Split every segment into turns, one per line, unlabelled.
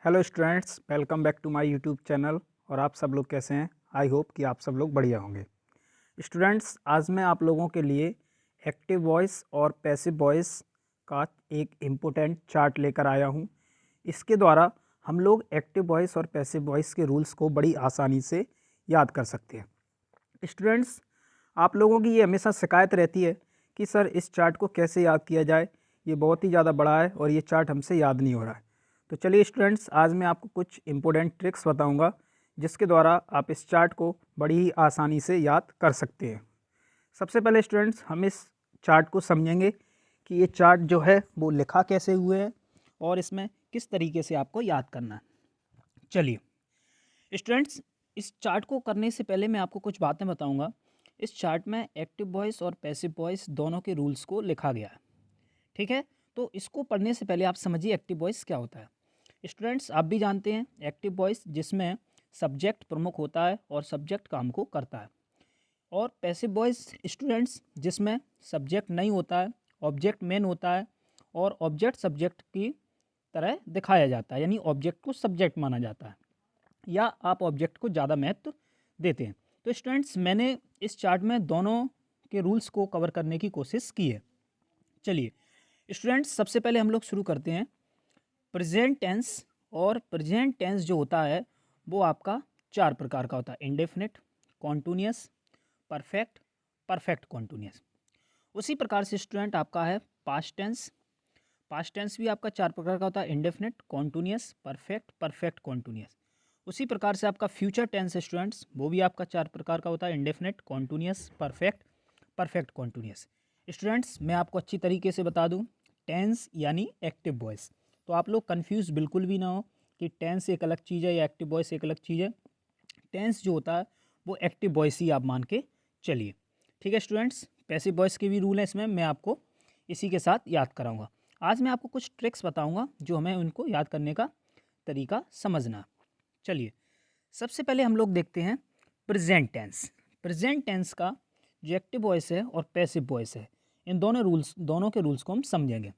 Hello students, welcome back to my YouTube channel. और आप सब लोग कैसे हैं? आई होप कि आप सब लोग बढ़िया होंगे। स्टूडेंट्स, आज मैं आप लोगों के लिए एक्टिव वॉइस और पैसिव वॉइस का एक इम्पोर्टेंट चार्ट लेकर आया हूं। इसके द्वारा हम लोग एक्टिव वॉइस और पैसिव वॉइस के रूल्स को बड़ी आसानी से याद कर सकते हैं। स्टूडेंट्स, आप लोगों की ये हमेशा शिकायत रहती है कि सर इस चार्ट को कैसे याद किया जाए, ये बहुत ही ज़्यादा बड़ा है और ये चार्ट हमसे याद नहीं हो रहा है। तो चलिए स्टूडेंट्स, आज मैं आपको कुछ इंपॉर्टेंट ट्रिक्स बताऊंगा जिसके द्वारा आप इस चार्ट को बड़ी ही आसानी से याद कर सकते हैं। सबसे पहले स्टूडेंट्स, हम इस चार्ट को समझेंगे कि ये चार्ट जो है वो लिखा कैसे हुए हैं और इसमें किस तरीके से आपको याद करना है। चलिए स्टूडेंट्स, इस चार्ट को करने से पहले मैं आपको कुछ बातें बताऊंगा। इस चार्ट में एक्टिव वॉइस और पैसिव वॉइस दोनों के रूल्स को लिखा गया है। ठीक है, तो इसको पढ़ने से पहले आप समझिए एक्टिव वॉइस क्या होता है। स्टूडेंट्स, आप भी जानते हैं एक्टिव वॉइस जिसमें सब्जेक्ट प्रमुख होता है और सब्जेक्ट काम को करता है, और पैसिव वॉइस स्टूडेंट्स जिसमें सब्जेक्ट नहीं होता है, ऑब्जेक्ट मेन होता है और ऑब्जेक्ट सब्जेक्ट की तरह दिखाया जाता है, यानी ऑब्जेक्ट को सब्जेक्ट माना जाता है या आप ऑब्जेक्ट को ज़्यादा महत्व देते हैं। तो स्टूडेंट्स, मैंने इस चार्ट में दोनों के रूल्स को कवर करने की कोशिश की है। चलिए स्टूडेंट्स, सबसे पहले हम लोग शुरू करते हैं प्रेजेंट टेंस। और प्रेजेंट टेंस जो होता है वो आपका 4 प्रकार का होता है: indefinite, continuous, perfect, perfect continuous. उसी प्रकार से स्टूडेंट आपका है पास्ट टेंस। पास्ट टेंस भी आपका 4 प्रकार का होता है: indefinite, continuous, perfect, perfect continuous. उसी प्रकार से आपका फ्यूचर टेंस है स्टूडेंट्स, वो भी आपका 4 प्रकार का होता है: indefinite, continuous, perfect, perfect continuous. Students, मैं आपको अच्छी तरीके से बता दूं, टेंस यानी एक्टिव वॉइस। तो आप लोग कंफ्यूज बिल्कुल भी ना हो कि टेंस एक अलग चीज़ है या एक्टिव वॉइस एक अलग चीज़ है। टेंस जो होता है वो एक्टिव वॉइस ही आप मान के चलिए। ठीक है स्टूडेंट्स, पैसिव वॉइस के भी रूल हैं इसमें, मैं आपको इसी के साथ याद कराऊंगा। आज मैं आपको कुछ ट्रिक्स बताऊंगा जो हमें उनको याद करने का तरीका समझना है। चलिए सबसे पहले हम लोग देखते हैं प्रेजेंट टेंस। प्रेजेंट टेंस का जो एक्टिव वॉइस है और पैसिव वॉइस है, इन दोनों के रूल्स को हम समझेंगे।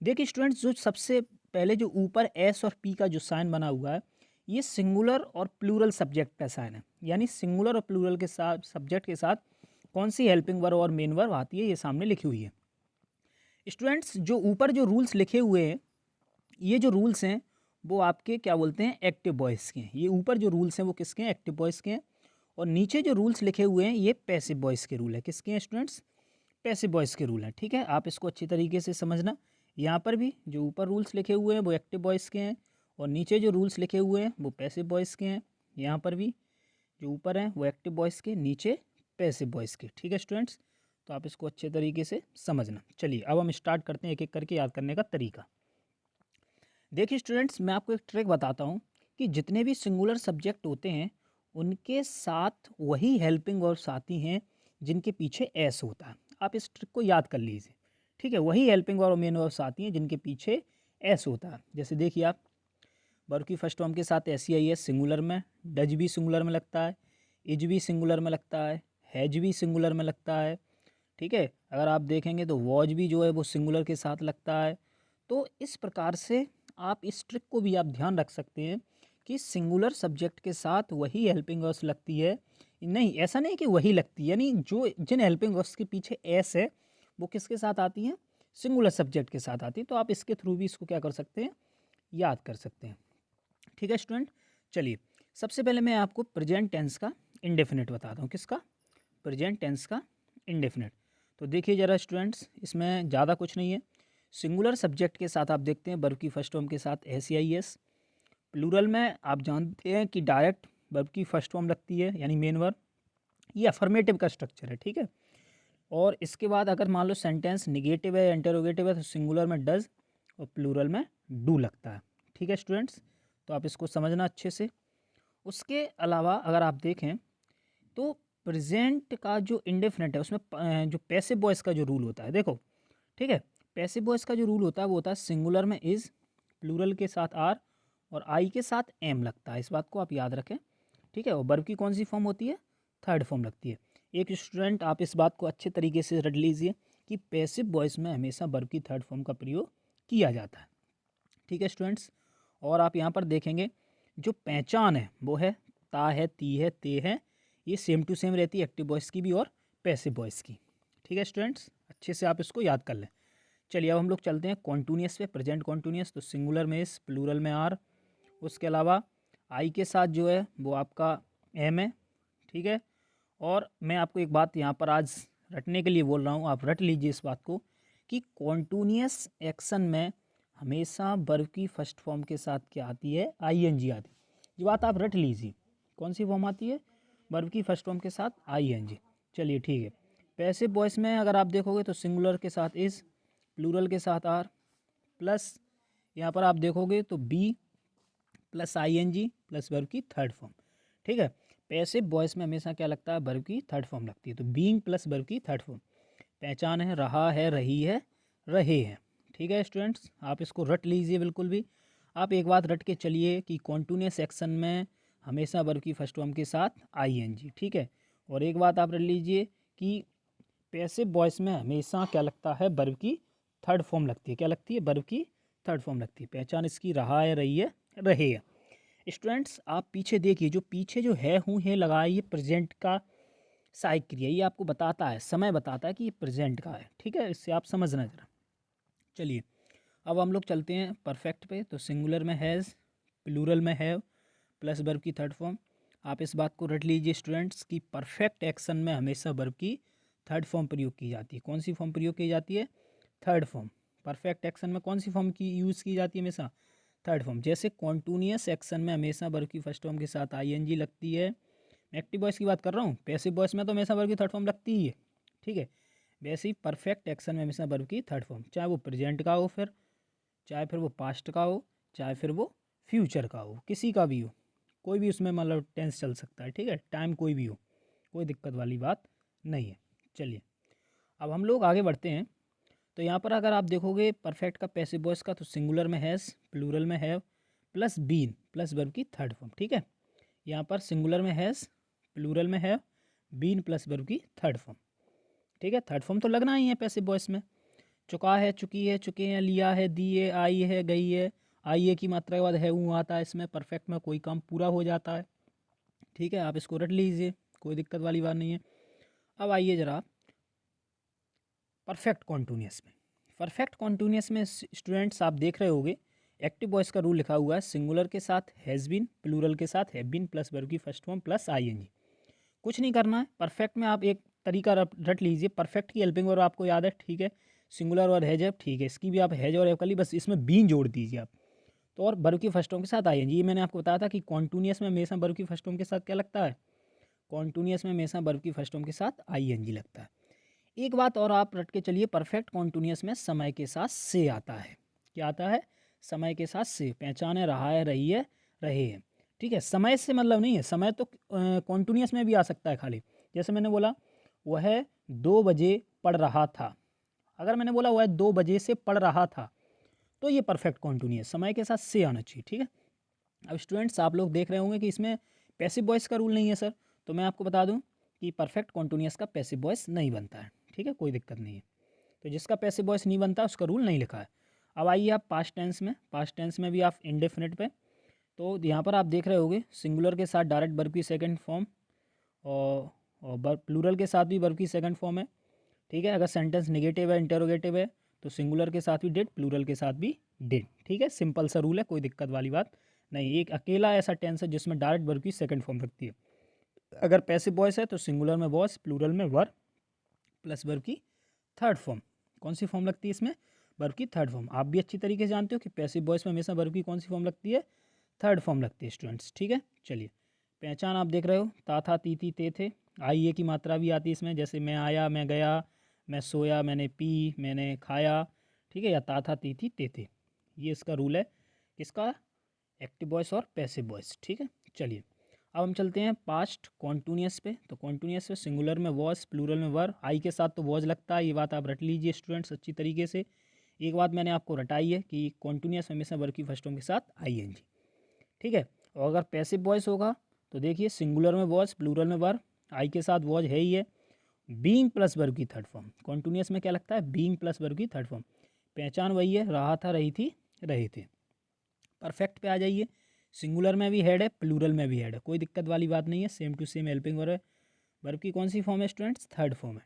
देखिए स्टूडेंट्स, जो सबसे पहले जो ऊपर एस और पी का जो साइन बना हुआ है, ये सिंगुलर और प्लूरल सब्जेक्ट का साइन है। यानी सिंगुलर और प्लूरल के साथ सब्जेक्ट के साथ कौन सी हेल्पिंग वर्ब और मेन वर्ब आती है, ये सामने लिखी हुई है। स्टूडेंट्स, जो ऊपर जो रूल्स लिखे हुए हैं, ये जो रूल्स हैं वो आपके क्या बोलते हैं, एक्टिव वॉइस के हैं। ये ऊपर जो रूल्स हैं वो किसके हैं, एक्टिव वॉइस के हैं। और नीचे जो रूल्स लिखे हुए हैं ये पैसिव वॉइस के रूल है। किसके हैं स्टूडेंट्स, पैसिव वॉइस के रूल हैं। ठीक है, आप इसको अच्छी तरीके से समझना। यहाँ पर भी जो ऊपर रूल्स लिखे हुए हैं वो एक्टिव वॉइस के हैं और नीचे जो रूल्स लिखे हुए हैं वो पैसिव वॉइस के हैं। यहाँ पर भी जो ऊपर हैं वो एक्टिव वॉइस के, नीचे पैसिव वॉइस के। ठीक है स्टूडेंट्स, तो आप इसको अच्छे तरीके से समझना। चलिए अब हम स्टार्ट करते हैं एक एक करके याद करने का तरीका। देखिए स्टूडेंट्स, मैं आपको एक ट्रिक बताता हूँ कि जितने भी सिंगुलर सब्जेक्ट होते हैं उनके साथ वही हेल्पिंग वर्ब्स आती हैं जिनके पीछे एस होता है। आप इस ट्रिक को याद कर लीजिए। ठीक है, वही हेल्पिंग वर्ब और मेन वर्ब्स आती हैं जिनके पीछे एस होता है। जैसे देखिए आप, वर्ब की फर्स्ट फॉर्म के साथ एस आई एस सिंगुलर में, डज भी सिंगुलर में लगता है, इज भी सिंगुलर में लगता है, हैज भी सिंगुलर में लगता है। ठीक है, अगर आप देखेंगे तो वॉज भी जो है वो सिंगुलर के साथ लगता है। तो इस प्रकार से आप इस ट्रिक को भी आप ध्यान रख सकते हैं कि सिंगुलर सब्जेक्ट के साथ वही हेल्पिंग वर्ब्स लगती है। नहीं, ऐसा नहीं कि वही लगती है, यानी जो जिन हेल्पिंग वर्ब्स के पीछे एस है वो किसके साथ आती हैं, सिंगुलर सब्जेक्ट के साथ आती है। तो आप इसके थ्रू भी इसको क्या कर सकते हैं, याद कर सकते हैं। ठीक है स्टूडेंट, चलिए सबसे पहले मैं आपको प्रेजेंट टेंस का इंडेफिनिट बताता हूँ। किसका, प्रेजेंट टेंस का इंडेफिनिट। तो देखिए ज़रा स्टूडेंट्स, इसमें ज़्यादा कुछ नहीं है। सिंगुलर सब्जेक्ट के साथ आप देखते हैं वर्ब की फर्स्ट फॉर्म के साथ एस आई एस। प्लूरल में आप जानते हैं कि डायरेक्ट वर्ब की फर्स्ट फॉर्म लगती है, यानी मेन वर्ब। ये अफर्मेटिव का स्ट्रक्चर है। ठीक है, और इसके बाद अगर मान लो सेंटेंस निगेटिव है या इंटरोगेटिव है तो सिंगुलर में डज और प्लूरल में डू लगता है। ठीक है स्टूडेंट्स, तो आप इसको समझना अच्छे से। उसके अलावा अगर आप देखें तो प्रेजेंट का जो इंडेफिनिट है उसमें जो पैसिव वॉइस का जो रूल होता है, देखो। ठीक है, पैसिव वॉइस का जो रूल होता है वो होता है सिंगुलर में इज, प्लूरल के साथ आर और आई के साथ एम लगता है। इस बात को आप याद रखें। ठीक है, और वर्ब की कौन सी फॉर्म होती है, थर्ड फॉर्म लगती है। एक स्टूडेंट आप इस बात को अच्छे तरीके से रट लीजिए कि पैसिव वॉइस में हमेशा वर्ब की थर्ड फॉर्म का प्रयोग किया जाता है। ठीक है स्टूडेंट्स, और आप यहाँ पर देखेंगे जो पहचान है वो है ता है, ती है, ते है, ये सेम टू सेम रहती है एक्टिव वॉइस की भी और पैसिव वॉइस की। ठीक है स्टूडेंट्स, अच्छे से आप इसको याद कर लें। चलिए अब हम लोग चलते हैं कॉन्टिन्यूस पे, प्रेजेंट कॉन्टिन्यूस। तो सिंगुलर में इस, प्लूरल में आर, उसके अलावा आई के साथ जो है वो आपका एम है। ठीक है, और मैं आपको एक बात यहाँ पर आज रटने के लिए बोल रहा हूँ, आप रट लीजिए इस बात को कि कॉन्टिन्यूस एक्शन में हमेशा वर्ब की फर्स्ट फॉर्म के साथ क्या आती है, आईएनजी आती है। ये बात आप रट लीजिए, कौन सी फॉर्म आती है, वर्ब की फर्स्ट फॉर्म के साथ आईएनजी। चलिए ठीक है। पैसिव वॉइस में अगर आप देखोगे तो सिंगुलर के साथ इज, प्लूरल के साथ आर, प्लस यहाँ पर आप देखोगे तो be plus ING plus verb की थर्ड फॉर्म। ठीक है, पैसिव वॉइस में हमेशा क्या लगता है, वर्ब की थर्ड फॉर्म लगती है। तो बीइंग प्लस वर्ब की थर्ड फॉर्म। पहचान है, रहा है, रही है, रहे हैं। ठीक है स्टूडेंट्स, आप इसको रट लीजिए बिल्कुल भी। आप एक बात रट के चलिए कि कॉन्टिन्यूस एक्शन में हमेशा वर्ब की फर्स्ट फॉर्म के साथ आईएनजी। ठीक है, और एक बात आप रट लीजिए कि पैसिव वॉइस में हमेशा क्या लगता है, वर्ब की थर्ड फॉर्म लगती है। क्या लगती है, वर्ब की थर्ड फॉर्म लगती है। पहचान इसकी रहा है, रही है, रहे है। स्टूडेंट्स आप पीछे देखिए, जो पीछे जो है हूँ है लगा है, ये प्रेजेंट का सहायक क्रिया, ये आपको बताता है, समय बताता है कि ये प्रेजेंट का है। ठीक है, इससे आप समझना जरा। चलिए अब हम लोग चलते हैं परफेक्ट पे। तो सिंगुलर में हैज़, प्लूरल में हैव, प्लस वर्ब की थर्ड फॉर्म। आप इस बात को रट लीजिए स्टूडेंट्स कि परफेक्ट एक्शन में हमेशा वर्ब की थर्ड फॉर्म प्रयोग की जाती है। कौन सी फॉर्म प्रयोग की जाती है, थर्ड फॉर्म। परफेक्ट एक्शन में कौन सी फॉर्म की यूज़ की जाती है, हमेशा थर्ड फॉर्म। जैसे कॉन्टिन्यूस एक्शन में हमेशा वर्ब की फर्स्ट फॉर्म के साथ आईएनजी लगती है। मैं एक्टिव वॉइस की बात कर रहा हूँ, पैसिव वॉइस में तो हमेशा वर्ब की थर्ड फॉर्म लगती ही है। ठीक है, वैसे ही परफेक्ट एक्शन में हमेशा वर्ब की थर्ड फॉर्म, चाहे वो प्रेजेंट का हो, फिर चाहे फिर वो पास्ट का हो, चाहे फिर वो फ्यूचर का हो, किसी का भी हो, कोई भी उसमें मतलब टेंस चल सकता है। ठीक है, टाइम कोई भी हो, कोई दिक्कत वाली बात नहीं है। चलिए अब हम लोग आगे बढ़ते हैं। तो यहाँ पर अगर आप देखोगे परफेक्ट का, पैसिव वॉइस का, तो सिंगुलर में हैज़, प्लूरल में have, plus been plus verb की थर्ड फॉर्म। ठीक है, यहाँ पर सिंगुलर में हैज़, प्लूरल में हैव, बीन प्लस वर्ब की थर्ड फॉर्म। ठीक है, थर्ड फॉर्म तो लगना ही है पैसिव वॉइस में। चुका है, चुकी है, चुके हैं, लिया है, दिए, आई है, गई है। आई है की मात्रा के बाद है ऊ आता है, इसमें परफेक्ट में कोई काम पूरा हो जाता है। ठीक है, आप इसको रट लीजिए, कोई दिक्कत वाली बात नहीं है। अब आइए जरा परफेक्ट कॉन्टिन्यूअस में। परफेक्ट कॉन्टिन्यूअस में स्टूडेंट्स आप देख रहे होंगे एक्टिव वॉइस का रूल लिखा हुआ है, सिंगुलर के साथ हैज़ बीन, प्लूरल के साथ हैव बीन प्लस वर्ब की फर्स्ट फॉर्म प्लस आईएनजी। कुछ नहीं करना है। परफेक्ट में आप एक तरीका रट लीजिए, परफेक्ट की हेल्पिंग वर्ब आपको याद है। ठीक है, सिंगुलर और हैज है, ठीक है, इसकी भी आप हैज और हैव कर ली, बस इसमें बीन जोड़ दीजिए आप। तो और वर्ब की फर्स्ट फॉर्म के साथ आईएनजी। ये मैंने आपको बताया था कि कॉन्टिन्यूअस में हमेशा वर्ब की फर्स्ट फॉर्म के साथ क्या लगता है, कॉन्टिन्यूअस में हमेशा वर्ब की फर्स्ट फॉर्म के साथ आईएनजी लगता है। एक बात और आप रट के चलिए, परफेक्ट कॉन्टिन्यूअस में समय के साथ से आता है। क्या आता है, समय के साथ से। पहचान है, रहा है, रही है, रहे हैं। ठीक है, समय से मतलब नहीं है, समय तो कॉन्टिन्यूअस में भी आ सकता है खाली। जैसे मैंने बोला वह 2 बजे पढ़ रहा था, अगर मैंने बोला वह 2 बजे से पढ़ रहा था, तो ये परफेक्ट कॉन्टिन्यूअस, समय के साथ से आना चाहिए। ठीक है, अब स्टूडेंट्स आप लोग देख रहे होंगे कि इसमें पैसिव वॉइस का रूल नहीं है सर, तो मैं आपको बता दूं कि परफेक्ट कॉन्टिन्यूअस का पैसिव वॉइस नहीं बनता है। ठीक है, कोई दिक्कत नहीं है। तो जिसका पैसिव वॉइस नहीं बनता उसका रूल नहीं लिखा है। अब आइए आप पास्ट टेंस में। पास्ट टेंस में भी आप इंडेफिनिट पे, तो यहाँ पर आप देख रहे होंगे सिंगुलर के साथ डायरेक्ट वर्ब की सेकंड फॉर्म, और प्लूरल के साथ भी वर्ब की सेकंड फॉर्म है। ठीक है, अगर सेंटेंस नेगेटिव है, इंटरोगेटिव है, तो सिंगुलर के साथ भी डिड, प्लूरल के साथ भी डिड। ठीक है, सिंपल सा रूल है, कोई दिक्कत वाली बात नहीं। एक अकेला ऐसा टेंस है जिसमें डायरेक्ट वर्ब की सेकंड फॉर्म रखती है। अगर पैसिव वॉइस है तो सिंगुलर में वॉस, प्लूरल में वर, प्लस वर्ब की थर्ड फॉर्म। कौन सी फॉर्म लगती है इसमें, वर्ब की थर्ड फॉर्म। आप भी अच्छी तरीके से जानते हो कि पैसिव वॉइस में हमेशा वर्ब की कौन सी फॉर्म लगती है, थर्ड फॉर्म लगती है स्टूडेंट्स। ठीक है, चलिए पहचान आप देख रहे हो, ता था, ती थी, ते थे। आई ए की मात्रा भी आती है इसमें, जैसे मैं आया, मैं गया, मैं सोया, मैंने पी, मैंने खाया। ठीक है, या ता था, ती थी, ते थे। ये इसका रूल है, किसका, एक्टिव वॉइस और पैसिव वॉइस। ठीक है, चलिए अब हम चलते हैं पास्ट कॉन्टिन्यूअस पे। तो कॉन्टिन्यूअस पे सिंगुलर में वॉज, प्लूरल में वर, आई के साथ तो वॉज लगता है, ये बात आप रट लीजिए स्टूडेंट्स अच्छी तरीके से। एक बात मैंने आपको रटाई है कि कॉन्टिन्यूअस हमेशा वर्ब की फर्स्ट फॉर्म के साथ आईएनजी। ठीक है, और अगर पैसिव वॉइस होगा तो देखिए सिंगुलर में वॉज, प्लूरल में वर, आई के साथ वॉज है ही है, बीइंग प्लस वर्ब की थर्ड फॉर्म। कॉन्टिन्यूअस में क्या लगता है, बीइंग प्लस वर्ब की थर्ड फॉर्म। पहचान वही है, रहा था, रही थी, रहे थे। परफेक्ट पे आ जाइए, सिंगुलर में भी हेड है, प्लूरल में भी हेड है, कोई दिक्कत वाली बात नहीं है। Same to same helping verb की कौन सी फॉर्म है स्टूडेंट्स? थर्ड फॉर्म है,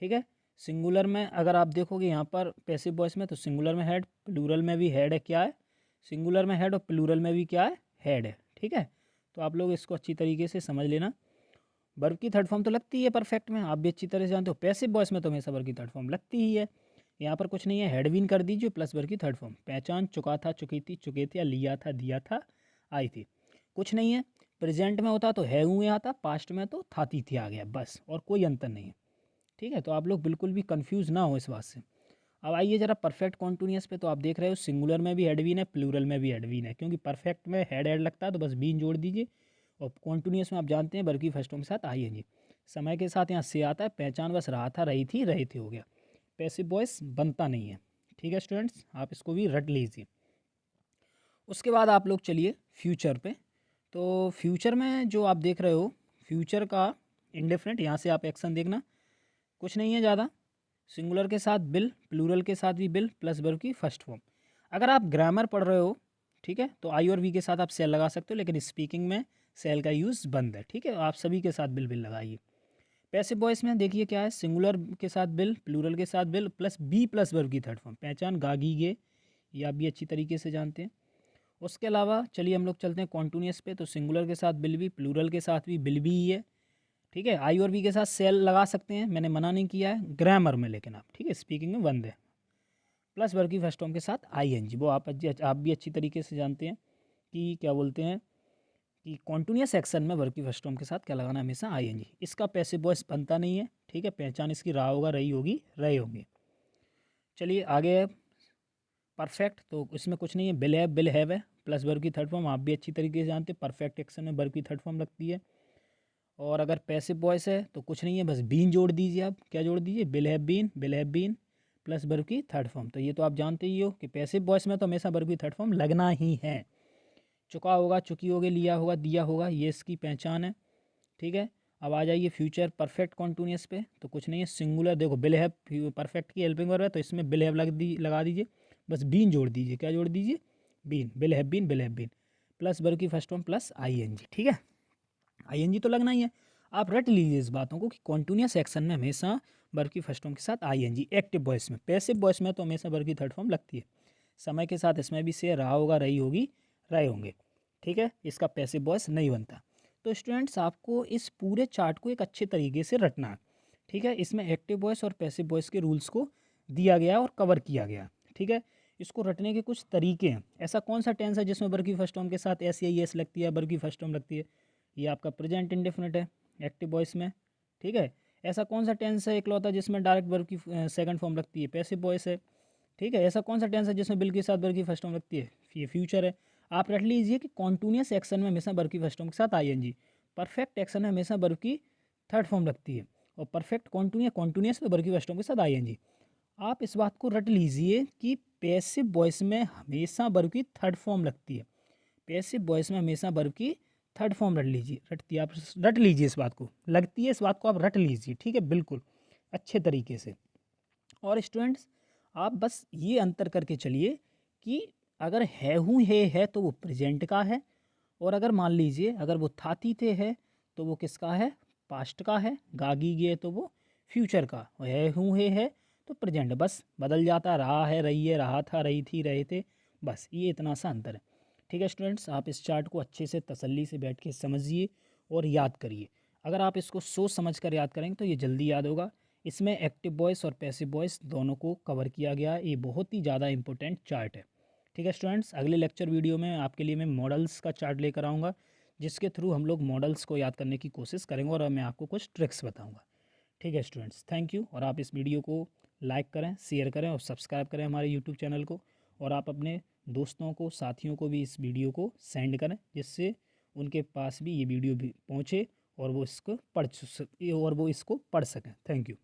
ठीक है। सिंगुलर में अगर आप देखोगे यहाँ पर पैसिव वॉइस में, तो सिंगुलर में हेड, प्लूरल में भी हेड है, क्या है? सिंगुलर में हेड और प्लूरल में भी क्या है? हेड है, ठीक है। तो आप लोग इसको अच्छी तरीके से समझ लेना। वर्ब की थर्ड फॉर्म तो लगती है परफेक्ट में, आप भी अच्छी तरह से जानते हो। पैसिव वॉइस में तो हमेशा वर्ब की थर्ड फॉर्म लगती ही है। यहाँ पर कुछ नहीं है, हेड विन कर दीजिए प्लस वर्ब की थर्ड फॉर्म। पहचान, चुका था, चुकी थी, चुके थे, या लिया था, दिया था, आई थी। कुछ नहीं है। प्रेजेंट में होता तो है हुए आता, पास्ट में तो थाती थी आ गया, बस, और कोई अंतर नहीं है, ठीक है। तो आप लोग बिल्कुल भी कंफ्यूज ना हो इस बात से। अब आइए जरा परफेक्ट कॉन्टिन्यूअस पे। तो आप देख रहे हो सिंगुलर में भी हेड बीन है, प्लूरल में भी हेड बीन है, क्योंकि परफेक्ट में हेड लगता है तो बस बीन जोड़ दीजिए। और कॉन्टिन्यूअस में आप जानते हैं वर्ब की फर्स्ट फॉर्म के साथ आईएनजी। समय के साथ यहाँ से आता है, पहचान बस रहा था, रही थी, रहे थे हो गया। पैसिव वॉइस बनता नहीं है, ठीक है स्टूडेंट्स, आप इसको भी रट लीजिए। उसके बाद आप लोग चलिए फ्यूचर पे। तो फ्यूचर में जो आप देख रहे हो, फ्यूचर का इंडेफिनिट, यहाँ से आप एक्शन देखना, कुछ नहीं है ज़्यादा। सिंगुलर के साथ बिल, प्लूरल के साथ भी बिल, प्लस वर्ब की फर्स्ट फॉर्म। अगर आप ग्रामर पढ़ रहे हो, ठीक है, तो आई और वी के साथ आप सेल लगा सकते हो, लेकिन स्पीकिंग में सेल का यूज़ बंद है, ठीक है। आप सभी के साथ बिल बिल लगाइए। पैसिव वॉइस में देखिए क्या है, सिंगुलर के साथ बिल, प्लूरल के साथ will, plus be plus verb की थर्ड फॉर्म। पहचान, गागी गे, ये आप भी अच्छी तरीके से जानते हैं। उसके अलावा चलिए हम लोग चलते हैं कॉन्टिन्यूअस पे। तो सिंगुलर के साथ बिल भी, प्लूरल के साथ भी बिल भी ही है, ठीक है। आई और बी के साथ सेल लगा सकते हैं, मैंने मना नहीं किया है ग्रामर में, लेकिन आप, ठीक है, स्पीकिंग में बंद है। प्लस वर्ब की फर्स्ट फॉर्म के साथ आईएनजी, वो आप भी अच्छी तरीके से जानते हैं कि क्या बोलते हैं कि कॉन्टिन्यूअस एक्शन में वर्ब की फर्स्ट फॉर्म के साथ क्या लगाना है? हमेशा आईएनजी। इसका पैसिव वॉइस बनता नहीं है, ठीक है। पहचान इसकी रहा होगा, रही होगी, रहे होंगे। चलिए आगे है परफेक्ट। तो इसमें कुछ नहीं है, बिल हैव है, प्लस वर्ब की थर्ड फॉर्म, आप भी अच्छी तरीके से जानते हैं परफेक्ट एक्शन में वर्ब की थर्ड फॉर्म लगती है। और अगर पैसिव वॉइस है तो कुछ नहीं है, बस बीन जोड़ दीजिए। आप क्या जोड़ दीजिए? Will have been plus verb की थर्ड फॉर्म। तो ये तो आप जानते ही हो कि पैसिव वॉइस में तो हमेशा वर्ब की थर्ड फॉर्म लगना ही है। चुका होगा, चुकी होगी, लिया होगा, दिया होगा, ये इसकी पहचान है, ठीक है। अब आ जाइए फ्यूचर परफेक्ट कॉन्टिन्यूअस पे। तो कुछ नहीं है, सिंगुलर देखो बिल हैव परफेक्ट की हेल्पिंग वर्ब है, तो इसमें बिल हैव लगा दीजिए, बस बीन जोड़ दीजिए। क्या जोड़ दीजिए? Been, will have been plus verb की फर्स्ट फॉर्म प्लस आईएनजी, ठीक है। आईएनजी तो लगना ही है। आप रट लीजिए इस बातों को कि कॉन्टिन्यूअस एक्शन में हमेशा वर्ब की फर्स्ट फॉर्म के साथ आईएनजी। एक्टिव वॉइस में, पैसिव वॉइस में तो हमेशा वर्ब की थर्ड फॉर्म लगती है। समय के साथ इसमें भी से रहा होगा, रही होगी, रहे होंगे, ठीक है। इसका पैसिव वॉइस नहीं बनता। तो स्टूडेंट्स आपको इस पूरे चार्ट को एक अच्छे तरीके से रटना है, ठीक है। इसमें एक्टिव वॉइस और पैसिव वॉइस के रूल्स को दिया गया और कवर किया गया, ठीक है। इसको रटने के कुछ तरीके हैं। ऐसा कौन सा टेंस है जिसमें वर्ब की फर्स्ट फॉर्म के साथ एस या एस लगती है, वर्ब की फर्स्ट फॉर्म लगती है? ये आपका प्रेजेंट इंडेफिनिट है एक्टिव वॉइस में, ठीक है। ऐसा कौन सा टेंस है इकलौता जिसमें डायरेक्ट वर्ब की सेकंड फॉर्म लगती है? पैसिव वॉइस है, ठीक है। ऐसा कौन सा टेंस है जिसमें बिल के साथ वर्ब की फर्स्ट फॉर्म लगती है? ये फ्यूचर है। आप रट लीजिए कि कॉन्टिन्यूअस एक्शन में हमेशा वर्ब की फर्स्ट फॉर्म के साथ आईएनजी, परफेक्ट एक्शन में हमेशा वर्ब की थर्ड फॉर्म लगती है, और परफेक्ट कॉन्टिन्यूअस में वर्ब की फर्स्ट फॉर्म के साथ आईएनजी। आप इस बात को रट लीजिए कि पैसिव वॉइस में हमेशा वर्ब की थर्ड फॉर्म लगती है। पैसिव वॉइस में हमेशा वर्ब की थर्ड फॉर्म रट लीजिए, रटती है, आप रट लीजिए इस बात को, लगती है इस बात को आप रट लीजिए, ठीक है, बिल्कुल अच्छे तरीके से। और स्टूडेंट्स आप बस ये अंतर करके चलिए कि अगर है हूँ है तो वो प्रेजेंट का है, और अगर मान लीजिए अगर वो थाती थे है तो वो किसका है? पास्ट का है। गागी गे तो वो फ्यूचर का। और है हूँ है तो प्रेजेंट, बस बदल जाता, रहा है, रही है, रहा था, रही थी, रहे थे, बस ये इतना सा अंतर है, ठीक है। स्टूडेंट्स आप इस चार्ट को अच्छे से तसल्ली से बैठ के समझिए और याद करिए। अगर आप इसको सोच समझ कर याद करेंगे तो ये जल्दी याद होगा। इसमें एक्टिव वॉइस और पैसिव वॉइस दोनों को कवर किया गया है। ये बहुत ही ज़्यादा इंपॉर्टेंट चार्ट है, ठीक है स्टूडेंट्स। अगले लेक्चर वीडियो में आपके लिए मैं मॉडल्स का चार्ट लेकर आऊँगा, जिसके थ्रू हम लोग मॉडल्स को याद करने की कोशिश करेंगे, और मैं आपको कुछ ट्रिक्स बताऊँगा, ठीक है स्टूडेंट्स। Thank you. और आप इस वीडियो को लाइक करें, शेयर करें और सब्सक्राइब करें हमारे यूट्यूब चैनल को। और आप अपने दोस्तों को, साथियों को भी इस वीडियो को सेंड करें, जिससे उनके पास भी ये वीडियो भी पहुँचे और वो इसको पढ़ सकें। Thank you.